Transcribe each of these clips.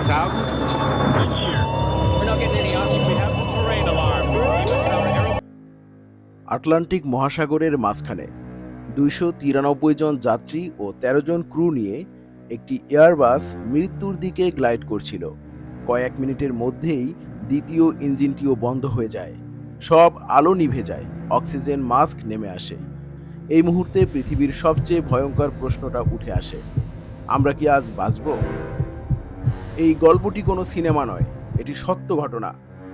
1,000. Good year. We're not getting any oxygen. We have the terrain alarm. Atlantic মহাসাগরের মাঝখানে 293 জন যাত্রী ও 13 জন crew নিয়ে একটি এয়ারবাস মৃত্যুর দিকে গ্লাইড করছিল। কয়েক মিনিটের মধ্যেই দ্বিতীয় ইঞ্জিনটিও বন্ধ হয়ে যায়। সব আলো নিভে যায়, অক্সিজেন মাস্ক নেমে আসে। এই মুহূর্তে পৃথিবীর সবচেয়ে ভয়ঙ্কর প্রশ্নটা উঠে আসে, আমরা কি আজ বাঁচব? এই গল্পটি কোনো সিনেমা নয়, এটি সত্য ঘটনা।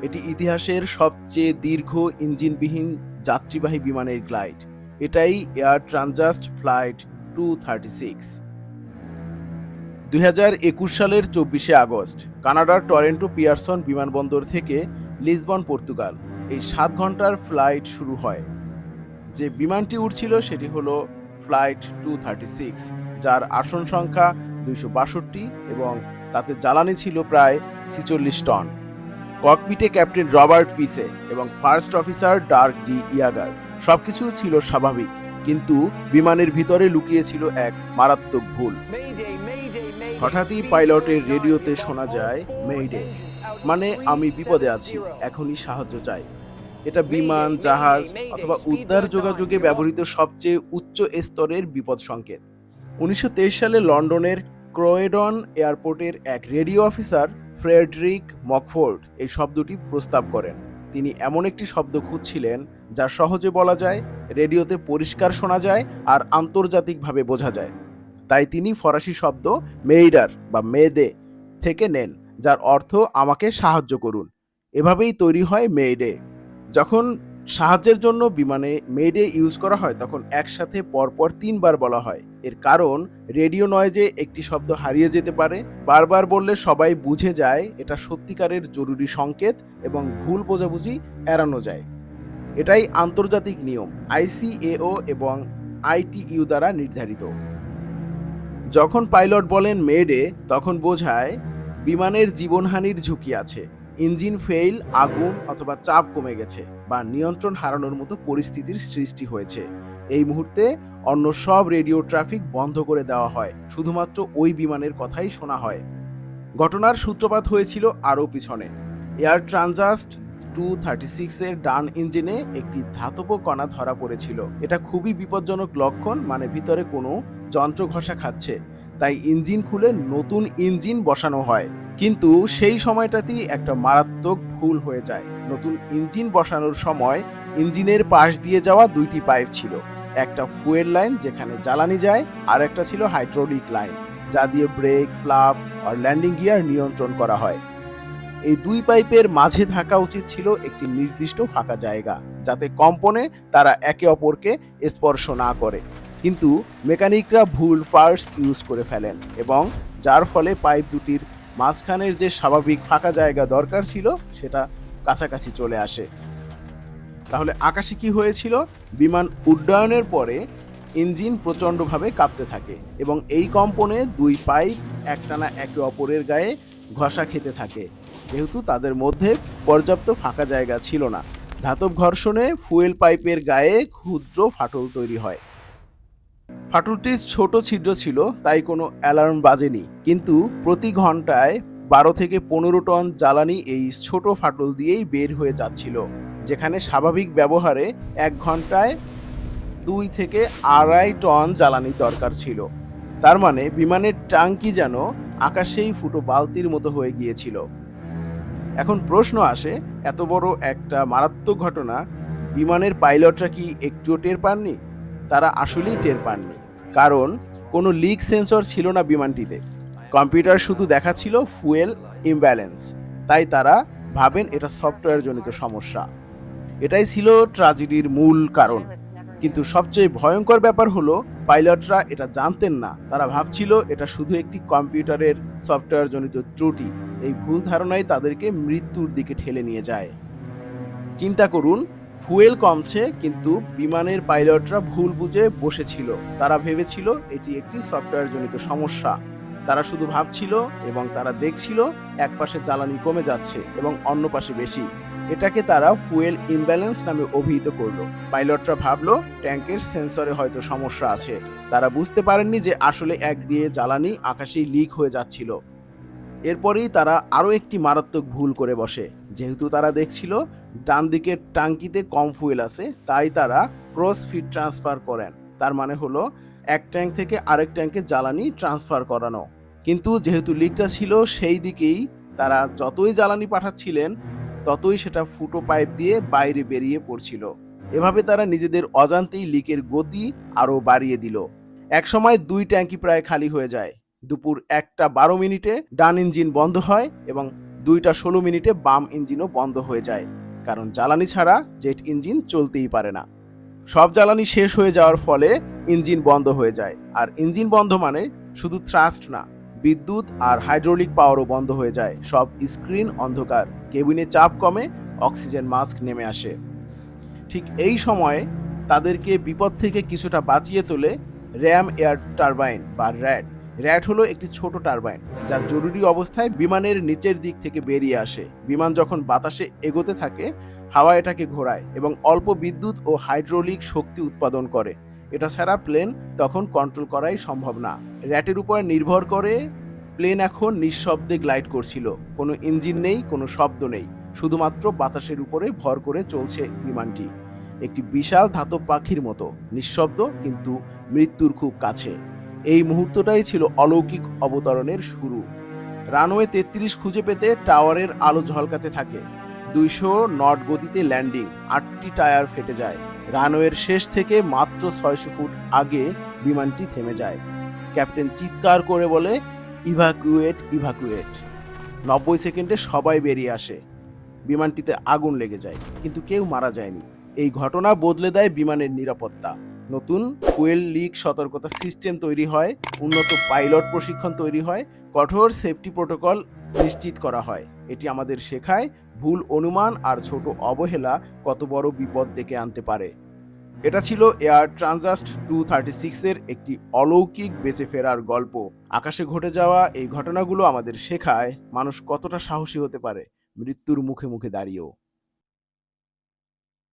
এটি ইতিহাসের সবচেয়ে দীর্ঘ ইঞ্জিনবিহীন যাত্রীবাহী বিমানের গ্লাইড। এটাই এয়ার ট্রানজাস্ট ফ্লাইট 236। 2021 সালের 24শে আগস্ট কানাডার টরেন্টো পিয়ারসন বিমানবন্দর থেকে লিসবন, পর্তুগাল এই 7 ঘন্টার ফ্লাইট শুরু হয়। যে বিমানটি উঠছিল সেটি হলো ফ্লাইট 236, যার আসন সংখ্যা 262 এবং তাতে জ্বালানি ছিল প্রায় 46 টন। ককপিটে ক্যাপ্টেন রবার্ট পিসে এবং ফার্স্ট অফিসার ডার্ক ডি ইয়াগার। সবকিছু ছিল স্বাভাবিক, কিন্তু বিমানের ভিতরে লুকিয়েছিল এক মারাত্মক ভুল। হঠাৎই পাইলটের রেডিওতে শোনা যায় মেইডে, মানে আমি বিপদে আছি, এখনই সাহায্য চাই। এটা বিমান, জাহাজ অথবা উদ্ধার যোগাযোগে ব্যবহৃত সবচেয়ে উচ্চ স্তরের বিপদ সংকেত। 1923 সালে লন্ডনের ক্রোয়েডন এয়ারপোর্টের এক রেডিও অফিসার ফ্রেডরিক মকফোর্ড এই শব্দটি প্রস্তাব করেন। তিনি এমন একটি শব্দ খুঁজছিলেন যা সহজে বলা যায়, রেডিওতে পরিষ্কার শোনা যায় আর আন্তর্জাতিকভাবে বোঝা যায়। তাই তিনি ফরাসি শব্দ মেইডার বা মেদে থেকে নেন, যার অর্থ আমাকে সাহায্য করুন। এভাবেই তৈরি হয় মেইডে। যখন সাহায্যের জন্য বিমানে মেইডে ইউজ করা হয় তখন একসাথে পরপর 3 বার বলা হয়। এর কারণ রেডিও নয়েজে একটি শব্দ হারিয়ে যেতে পারে। বারবার বললে সবাই বুঝে যায় এটা সত্যিকারের জরুরি সংকেত এবং ভুল বোঝাবুঝি এড়ানো যায়। এটাই আন্তর্জাতিক নিয়ম, ICAO এবং ITU দ্বারা নির্ধারিত। যখন পাইলট বলেন মেডে, তখন বোঝায় বিমানের জীবনহানির ঝুঁকি আছে, ইঞ্জিন ফেইল, আগুন অথবা চাপ কমে গেছে বা নিয়ন্ত্রণ হারানোর মতো পরিস্থিতির সৃষ্টি হয়েছে। এই মুহূর্তে অন্য সব রেডিও ট্রাফিক বন্ধ করে দেওয়া হয়, শুধুমাত্র ওই বিমানের কথাই শোনা হয়। ঘটনার সূত্রপাত হয়েছিল আরও পিছনে। এয়ার ট্রানজাস্ট 236 এর ডান ইঞ্জিনে একটি ধাতব কণা ধরা পড়েছিল। এটা খুবই বিপজ্জনক লক্ষণ, মানে ভিতরে কোনো যন্ত্র ঘষা খাচ্ছে। তাই ইঞ্জিন খুলে নতুন ইঞ্জিন বসানো হয়। কিন্তু সেই সময়টাতেই একটা মারাত্মক ভুল হয়ে যায়। নতুন ইঞ্জিন বসানোর সময় ইঞ্জিনের পাশ দিয়ে যাওয়া 2টি পাইপ ছিল। একটা ফুয়েল লাইন যেখানে জ্বালানি যায়, আর একটা ছিল হাইড্রোলিক লাইন যা দিয়ে ব্রেক, ফ্লাপ আর ল্যান্ডিং গিয়ার নিয়ন্ত্রণ করা হয়। এই 2 পাইপের মাঝে থাকা উচিত ছিল একটি নির্দিষ্ট ফাঁকা জায়গা, যাতে কম্পনে তারা একে অপরকে স্পর্শ না করে। কিন্তু মেকানিকরা ভুল পার্টস ইউজ করে ফেলেন এবং যার ফলে পাইপ দুটির মাঝখানের যে স্বাভাবিক ফাঁকা জায়গা দরকার ছিল সেটা কাছাকাছি চলে আসে। তাহলে আকাশে কি হয়েছিল? বিমান উড্ডয়নের পরে ইঞ্জিন প্রচণ্ডভাবে কাঁপতে থাকে এবং এই কম্পনে 2 পাইপ একটানা একে অপরের গায়ে ঘষা খেতে থাকে, যেহেতু তাদের মধ্যে পর্যাপ্ত ফাঁকা জায়গা ছিল না। ধাতব ঘর্ষণে ফুয়েল পাইপের গায়ে ক্ষুদ্র ফাটল তৈরি হয়। ফাটলটি ছোট ছিদ্র ছিল, তাই কোনো অ্যালার্ম বাজেনি, কিন্তু প্রতি ঘন্টায় 12 থেকে 15 টন জ্বালানি এই ছোট ফাটল দিয়েই বের হয়ে যাচ্ছিল, যেখানে স্বাভাবিক ব্যবহারে 1 ঘন্টায় 2 থেকে 2.5 টন জ্বালানি দরকার ছিল। তার মানে বিমানের ট্যাঙ্কি যেন আকাশেই ফুটো বালতির মতো হয়ে গিয়েছিল। এখন প্রশ্ন আসে, এত বড় একটা মারাত্মক ঘটনা বিমানের পাইলটরা কি একটুও টের পাননি? তারা আসলেই টের পাননি, কারণ কোনো লিক সেন্সর ছিল না বিমানটিতে। কম্পিউটার শুধু দেখাচ্ছিল ফুয়েল ইমব্যালেন্স। তাই তারা ভাবেন এটা সফটওয়্যার জনিত সমস্যা। এটাই ছিল ট্র্যাজেডির মূল কারণ। কিন্তু সবচেয়ে ভয়ঙ্কর ব্যাপার হলো পাইলটরা এটা জানতেন না। তারা ভাবছিল এটা শুধু একটি কম্পিউটারের সফটওয়্যার জনিত ত্রুটি। এই ভুল ধারণাই তাদেরকে মৃত্যুর দিকে ঠেলে নিয়ে যায়। চিন্তা করুন, ফুয়েল কমছে, কিন্তু বিমানের পাইলটরা ভুল বুঝে বসেছিল। তারা ভেবেছিল এটি একটি সফটওয়্যার জনিত সমস্যা। তারা শুধু ভাবছিল এবং তারা দেখছিল এক পাশে জ্বালানি কমে যাচ্ছে এবং অন্য পাশে বেশি। এটাকে তারা ফুয়েল ইমব্যালেন্স নামে অভিহিত করলো। পাইলটরা ভাবলো ট্যাঙ্কের সেন্সরে হয়তো সমস্যা আছে। তারা বুঝতে পারেননি যে আসলে এক দিয়ে জ্বালানি আকাশেই লিক হয়ে যাচ্ছিল। এরপরেই তারা আরও একটি মারাত্মক ভুল করে বসে। যেহেতু তারা দেখছিল ডান দিকের ট্যাঙ্কিতে কম ফুয়েল আছে, তাই তারা ক্রস ফিড ট্রান্সফার করেন। তার মানে হলো এক ট্যাঙ্ক থেকে আরেক ট্যাঙ্কে জ্বালানি ট্রান্সফার করানো। কিন্তু যেহেতু লিকটা ছিল সেই দিকেই, তারা যতই জ্বালানি পাঠাচ্ছিলেন ততই সেটা ফুটো পাইপ দিয়ে বাইরে বেরিয়ে পড়ছিল। এভাবে তারা নিজেদের অজান্তেই লিকের গতি আরও বাড়িয়ে দিল। একসময় 2 ট্যাঙ্কি প্রায় খালি হয়ে যায়। দুপুর 1:12 ডান ইঞ্জিন বন্ধ হয় এবং 2:16 বাম ইঞ্জিনও বন্ধ হয়ে যায়, কারণ জ্বালানি ছাড়া জেট ইঞ্জিন চলতেই পারে না। সব জ্বালানি শেষ হয়ে যাওয়ার ফলে ইঞ্জিন বন্ধ হয়ে যায়। আর ইঞ্জিন বন্ধ মানে শুধু থ্রাস্ট না, বিদ্যুৎ আর হাইড্রোলিক পাওয়ারও বন্ধ হয়ে যায়। সব স্ক্রিন অন্ধকার, কেবিনে চাপ কমে, অক্সিজেন মাস্ক নেমে আসে। ঠিক এই সময়ে তাদেরকে বিপদ থেকে কিছুটা বাঁচিয়ে তোলে র্যাম এয়ার টারবাইন বা র্যাট। র্যাট হলো একটি ছোট টারবাইন যা জরুরি অবস্থায় বিমানের নিচের দিক থেকে বেরিয়ে আসে। বিমান যখন বাতাসে এগোতে থাকে, হাওয়া এটাকে ঘোরায় এবং অল্প বিদ্যুৎ ও হাইড্রোলিক শক্তি উৎপাদন করে। এটা ছাড়া প্লেন তখন কন্ট্রোল করাই সম্ভব না। র্যাটের উপর নির্ভর করে প্লেন এখন নিঃশব্দে গ্লাইড করছিল। কোনো ইঞ্জিন নেই, কোনো শব্দ নেই, শুধুমাত্র বাতাসের উপরে ভর করে চলছে বিমানটি। একটি বিশাল ধাতব পাখির মতো, নিঃশব্দ কিন্তু মৃত্যুর খুব কাছে। এই মুহূর্তটাই ছিল অলৌকিক অবতরণের শুরু। রানওয়ে 33 খুঁজে পেতে টাওয়ারের আলো ঝলকাতে থাকে। 200 নট গতিতে ল্যান্ডিং, 8টি টায়ার ফেটে যায়। রানওয়ের শেষ থেকে মাত্র 600 ফুট আগে বিমানটি থেমে যায়। ক্যাপ্টেন চিৎকার করে বলে, ইভাকুয়েট, ইভাকুয়েট। 90 সেকেন্ডে সবাই বেরিয়ে আসে। বিমানটিতে আগুন লেগে যায়, কিন্তু কেউ মারা যায়নি। এই ঘটনা বদলে দেয় বিমানের নিরাপত্তা। নতুন ফুয়েল লিক সতর্কতা সিস্টেম তৈরি হয়, উন্নত পাইলট প্রশিক্ষণ তৈরি হয়, কঠোর সেফটি প্রোটোকল নিশ্চিত করা হয়। এটি আমাদের শেখায় ভুল অনুমান আর ছোট অবহেলা কত বড় বিপদ ডেকে আনতে পারে। এটা ছিল এয়ার ট্রানজাস্ট 236 এর একটি অলৌকিক বেঁচে ফেরার গল্প। আকাশে ঘটে যাওয়া এই ঘটনাগুলো আমাদের শেখায় মানুষ কতটা সাহসী হতে পারে মৃত্যুর মুখে মুখে দাঁড়িয়েও।